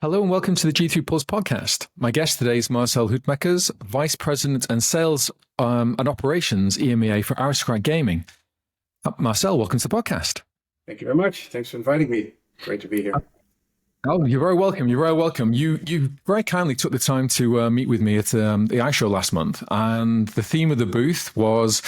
Hello and welcome to the G3 Pulse podcast. My guest today is Marcel Heutmekers, Vice President and Sales and Operations EMEA for Aristocrat Gaming. Marcel, welcome to the podcast. Thank you very much. Thanks for inviting me. Great to be here. Oh, you're very welcome. You're very welcome. You very kindly took the time to meet with me at the ice show last month. And the theme of the booth was,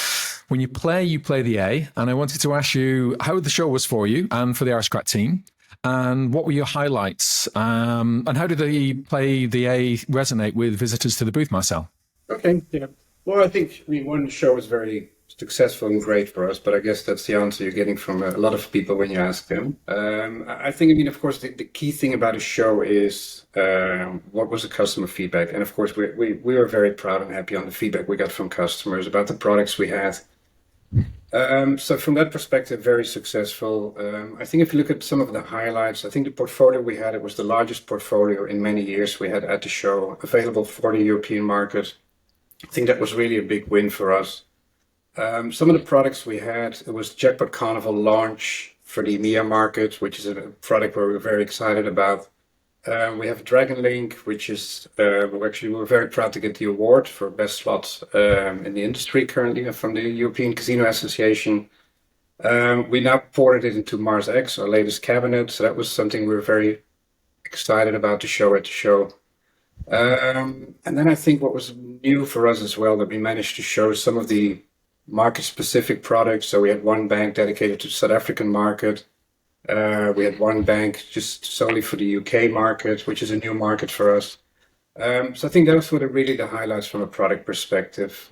when you play the A. And I wanted to ask you how the show was for you and for the Aristocrat team. And what were your highlights? And how did the play the A resonate with visitors to the booth, Marcel? Okay, yeah. Well, one show was very successful and great for us, but I guess that's the answer you're getting from a lot of people when you ask them. Of course, the key thing about a show is what was the customer feedback? And of course, we were very proud and happy on the feedback we got from customers about the products we had. So from that perspective, very successful. I think if you look at some of the highlights, I think the portfolio we had, it was the largest portfolio in many years we had at the show, available for the European market. I think that was really a big win for us. Some of the products we had, it was Jackpot Carnival launch for the EMEA market, which is a product we're very excited about. We have Dragon Link, which is, we're very proud to get the award for best slots in the industry currently from the European Casino Association. We now ported it into Mars X, our latest cabinet. So that was something we were very excited about to show at the show. And then I think what was new for us as well, that we managed to show some of the market-specific products. So we had one bank dedicated to the South African market. We had one bank just solely for the UK market, which is a new market for us. So I think those were really the highlights from a product perspective.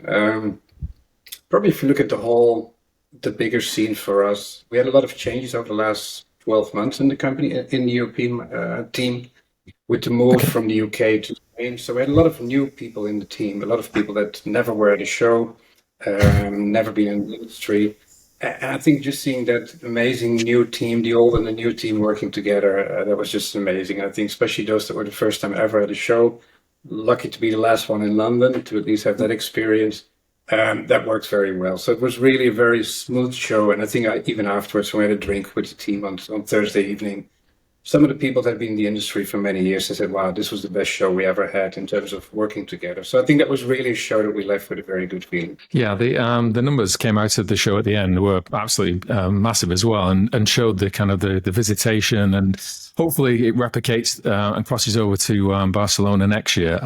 Probably if you look at the bigger scene for us, we had a lot of changes over the last 12 months in the company, in the European team, with the move from the UK to Spain. So we had a lot of new people in the team, a lot of people that never were at a show, never been in the industry. And I think just seeing that amazing new team, the old and the new team working together, that was just amazing. I think especially those that were the first time ever at a show, lucky to be the last one in London, to at least have that experience. That worked very well. So it was really a very smooth show. And I think even afterwards, when we had a drink with the team on Thursday evening, some of the people that have been in the industry for many years, they said, wow, this was the best show we ever had in terms of working together. So I think that was really a show that we left with a very good feeling. Yeah, the numbers came out of the show at the end were absolutely massive as well, and showed the kind of the visitation, and hopefully it replicates and crosses over to Barcelona next year.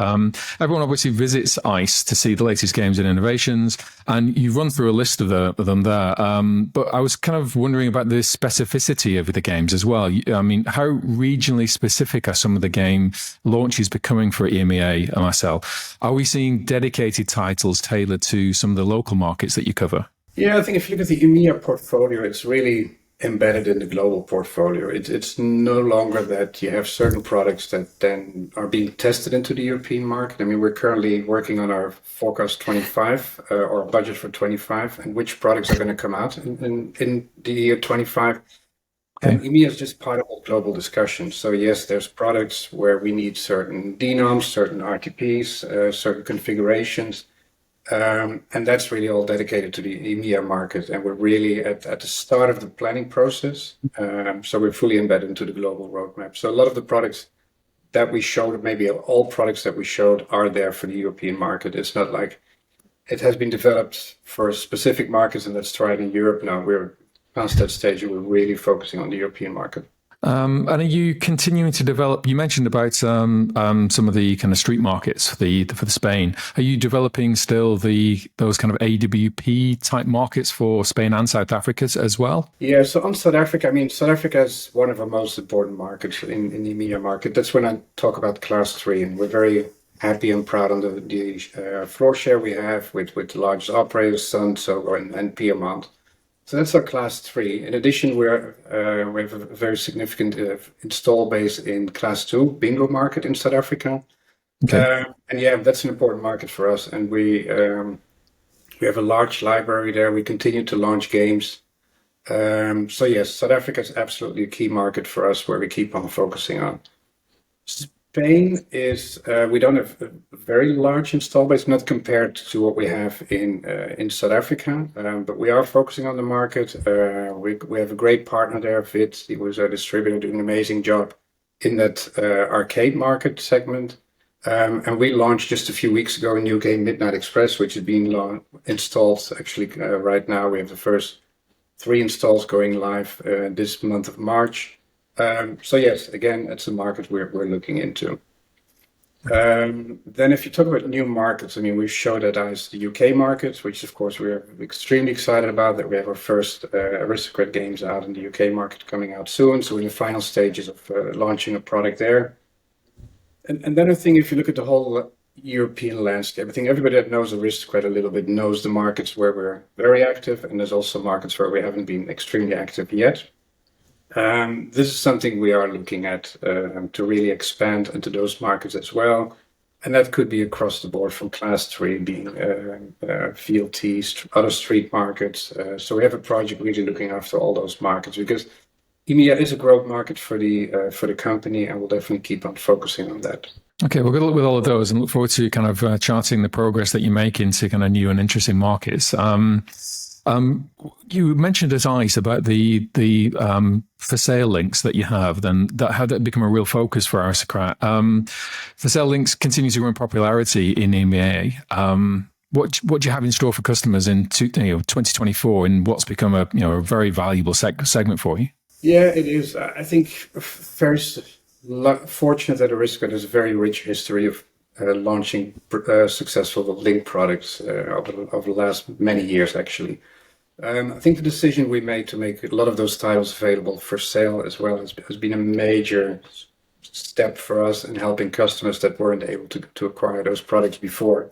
Everyone obviously visits ICE to see the latest games and innovations, and you run through a list of them there. But I was kind of wondering about the specificity of the games as well. I mean, how regionally specific are some of the game launches becoming for EMEA, Marcel? Are we seeing dedicated titles tailored to some of the local markets that you cover? Yeah, I think if you look at the EMEA portfolio, it's really embedded in the global portfolio. It's no longer that you have certain products that then are being tested into the European market. I mean, we're currently working on our forecast 25 or budget for 25, and which products are going to come out in the year 25. And EMEA is just part of the global discussion. So yes, there's products where we need certain denoms, certain RTPs, certain configurations. And that's really all dedicated to the EMEA market. And we're really at the start of the planning process. So we're fully embedded into the global roadmap. So a lot of the products that we showed, maybe all products that we showed, are there for the European market. It's not like it has been developed for specific markets and let's try it in Europe. Now we're past that stage and we're really focusing on the European market. And are you continuing to develop? You mentioned about some of the kind of street markets for the Spain. Are you developing still those kind of AWP type markets for Spain and South Africa as well? Yeah. So on South Africa, I mean, South Africa is one of our most important markets in the EMEA market. That's when I talk about Class 3, and we're very happy and proud on the floor share we have with the largest operators, Sun, Sogo, and Piedmont. So that's our Class 3. In addition, we have a very significant install base in Class 2 bingo market in South Africa. Okay. And yeah, that's an important market for us. And we have a large library there. We continue to launch games. So yes, South Africa is absolutely a key market for us where we keep on focusing on. Spain is we don't have a very large install base, not compared to what we have in South Africa, but we are focusing on the market. We have a great partner there, Vid. He was a distributor doing an amazing job in that arcade market segment. And we launched just a few weeks ago a new game, Midnight Express, which is being installed actually right now. We have the first 3 installs going live this month of March. So yes, again, it's a market we're looking into. Then if you talk about new markets, I mean, we showed at ICE the UK market, which of course we're extremely excited about, that we have our first Aristocrat games out in the UK market coming out soon. So we're in the final stages of launching a product there. And then I think if you look at the whole European landscape, I think everybody that knows Aristocrat a little bit knows the markets where we're very active, and there's also markets where we haven't been extremely active yet. This is something we are looking at to really expand into those markets as well. And that could be across the board from Class 3 being VLTs, other street markets. So we have a project really looking after all those markets, because EMEA is a growth market for the company, and we'll definitely keep on focusing on that. Okay, we'll good luck with all of those and look forward to kind of charting the progress that you make into kind of new and interesting markets. You mentioned at ICE about the for sale links that you have, then how that become a real focus for Aristocrat. For sale links continue to grow in popularity in EMEA. What do you have in store for customers in 2024 in what's become a very valuable segment for you? Yeah, it is. I think very fortunate that Aristocrat has a very rich history of launching successful link products over the last many years, actually. I think the decision we made to make a lot of those titles available for sale as well has been a major step for us in helping customers that weren't able to acquire those products before.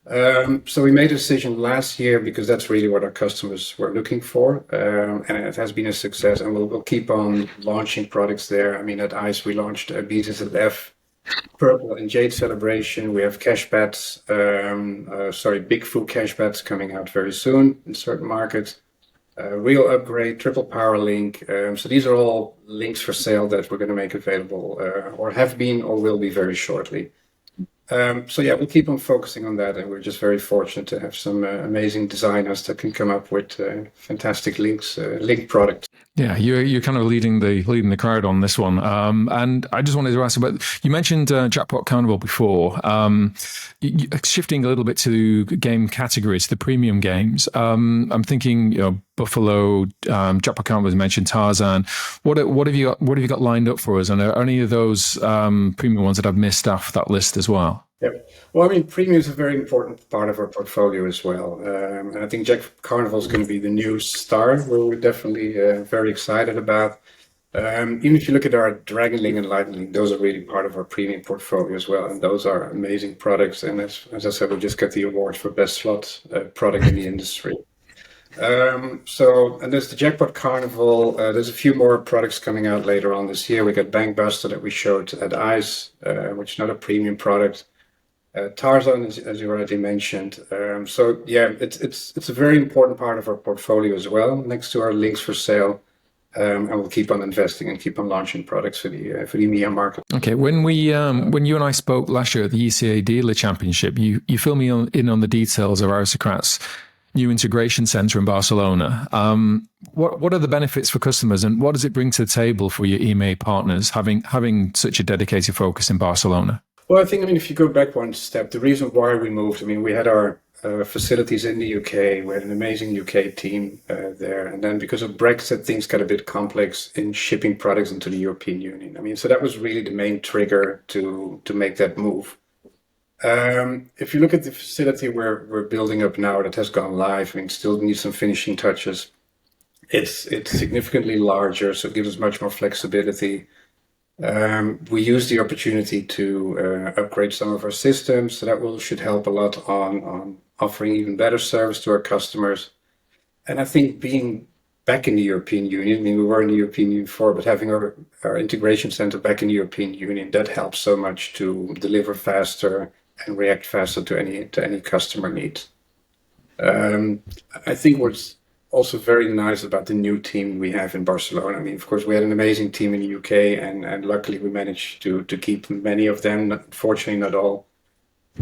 So we made a decision last year because that's really what our customers were looking for, and it has been a success, and we'll keep on launching products there. I mean, at ICE we launched BZZF, Purple and Jade Celebration. We have cash bats, big full cash bats coming out very soon in certain markets. Real Upgrade, Triple Power Link. So these are all links for sale that we're going to make available, or have been, or will be very shortly. So yeah, we'll keep on focusing on that, and we're just very fortunate to have some amazing designers that can come up with fantastic link products. Yeah, you're kind of leading the crowd on this one, and I just wanted to ask about. You mentioned Jackpot Carnival before. Shifting a little bit to game categories, the premium games. I'm thinking, Buffalo, Jackpot Carnival, as mentioned, Tarzan. What have you got lined up for us? And are any of those premium ones that I've missed off that list as well? Yep. Well, I mean, premium is a very important part of our portfolio as well. And I think Jackpot Carnival is going to be the new star, where we're definitely very excited about. Even if you look at our Dragon Link and Lightning Link, those are really part of our premium portfolio as well. And those are amazing products. And as I said, we just got the award for best slot product in the industry. And there's the Jackpot Carnival. There's a few more products coming out later on this year. We got Bank Buster that we showed at ICE, which is not a premium product. Tarzan, as you already mentioned. So yeah, it's a very important part of our portfolio as well, next to our links for sale. And we'll keep on investing and keep on launching products for the EMEA market. Okay, when you and I spoke last year at the ECA Dealer Championship, you filled me in on the details of Aristocrat's new integration center in Barcelona. What are the benefits for customers, and what does it bring to the table for your EMEA partners having such a dedicated focus in Barcelona? Well, I think, if you go back one step, the reason why we moved, we had our facilities in the UK. We had an amazing UK team there. And then because of Brexit, things got a bit complex in shipping products into the European Union. So that was really the main trigger to make that move. If you look at the facility we're building up now that has gone live, still needs some finishing touches. It's significantly larger, so it gives us much more flexibility. We use the opportunity to upgrade some of our systems, so that should help a lot on offering even better service to our customers. And I think being back in the European Union, we were in the European Union before, but having our integration center back in the European Union, that helps so much to deliver faster and react faster to any customer needs. I think what's also very nice about the new team we have in Barcelona. I mean, of course, we had an amazing team in the UK, and luckily we managed to keep many of them. Unfortunately, not all.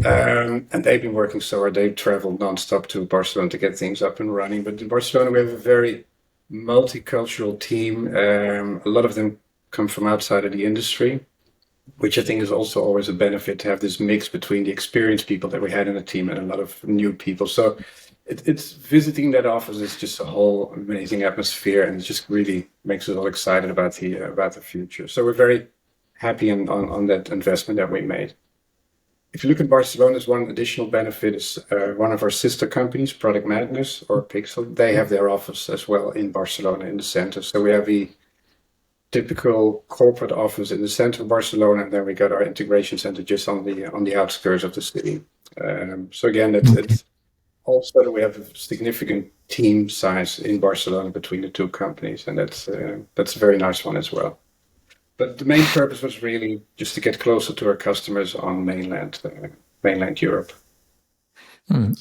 And they've been working so hard. They've traveled nonstop to Barcelona to get things up and running. But in Barcelona, we have a very multicultural team. A lot of them come from outside of the industry, which I think is also always a benefit to have this mix between the experienced people that we had in the team and a lot of new people. So it's visiting that office is just a whole amazing atmosphere, and it just really makes us all excited about the future. So we're very happy on that investment that we made. If you look at Barcelona's one additional benefit is one of our sister companies, Product Madness or Pixel. They have their office as well in Barcelona in the center. So we have the typical corporate office in the center of Barcelona, and then we got our integration center just on the outskirts of the city. So again, it's also we have a significant team size in Barcelona between the two companies, and that's a very nice one as well. But the main purpose was really just to get closer to our customers on mainland Europe. And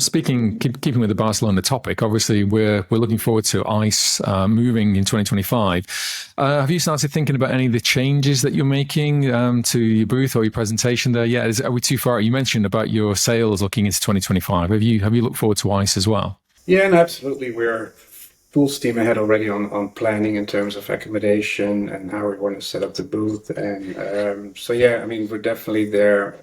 keeping with the Barcelona topic, obviously we're looking forward to ICE moving in 2025. Have you started thinking about any of the changes that you're making to your booth or your presentation there yet? Are we too far? You mentioned about your sales looking into 2025. Have you looked forward to ICE as well? Yeah, and absolutely. We're full steam ahead already on planning in terms of accommodation and how we want to set up the booth. And so, yeah, I mean, we're definitely there.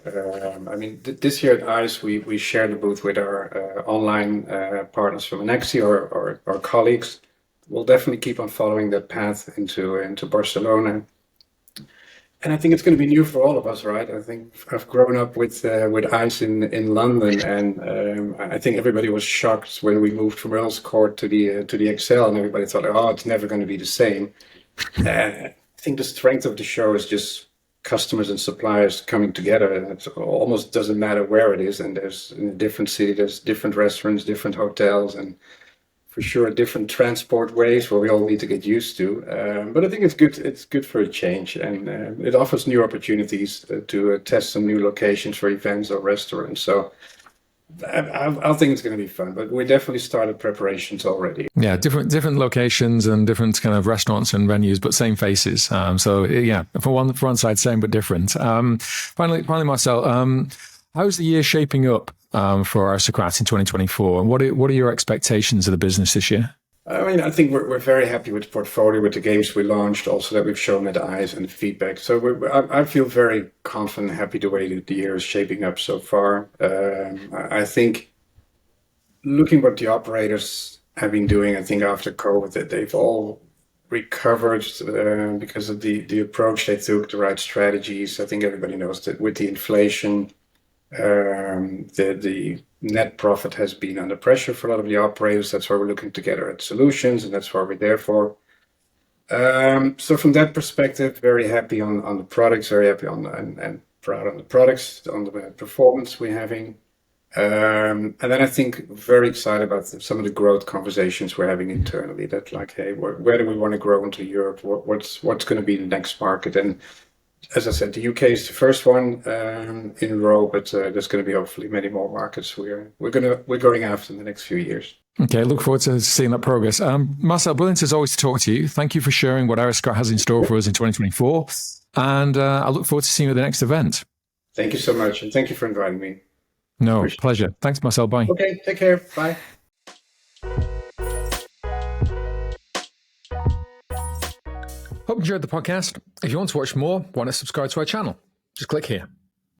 I mean, this year at ICE, we share the booth with our online partners from Anexi or our colleagues. We'll definitely keep on following that path into Barcelona. And I think it's going to be new for all of us, right? I think I've grown up with ICE in London, and I think everybody was shocked when we moved from Earl's Court to the Excel, and everybody thought, oh, it's never going to be the same. I think the strength of the show is just customers and suppliers coming together, and it almost doesn't matter where it is. And there's in a different city, there's different restaurants, different hotels, and for sure different transport ways where we all need to get used to. But I think it's good. It's good for a change, and it offers new opportunities to test some new locations for events or restaurants. So I think it's going to be fun. But we definitely started preparations already. Yeah, different locations and different kind of restaurants and venues, but same faces. So yeah, for one side, same but different. Finally, Marcel, how's the year shaping up for Aristocrat in 2024? And what are your expectations of the business this year? I mean, I think we're very happy with the portfolio, with the games we launched, also that we've shown at ICE and the feedback. So I feel very confident and happy the way the year is shaping up so far. I think looking what the operators have been doing, I think after COVID, that they've all recovered because of the approach they took, the right strategies. I think everybody knows that with the inflation, the net profit has been under pressure for a lot of the operators. That's why we're looking together at solutions, and that's what we're there for. So from that perspective, very happy on the products, very happy and proud on the products, on the performance we're having. And then I think very excited about some of the growth conversations we're having internally. That like, hey, where do we want to grow into Europe? What's going to be the next market? And as I said, the UK is the first one in a row, but there's going to be hopefully many more markets we're going after in the next few years. Okay, look forward to seeing that progress. Marcel, brilliant as always to talk to you. Thank you for sharing what Aristocrat has in store for us in 2024, and I look forward to seeing you at the next event. Thank you so much, and thank you for inviting me. No, pleasure. Thanks, Marcel. Bye. Okay, take care. Bye. Hope you enjoyed the podcast. If you want to watch more, why not subscribe to our channel? Just click here.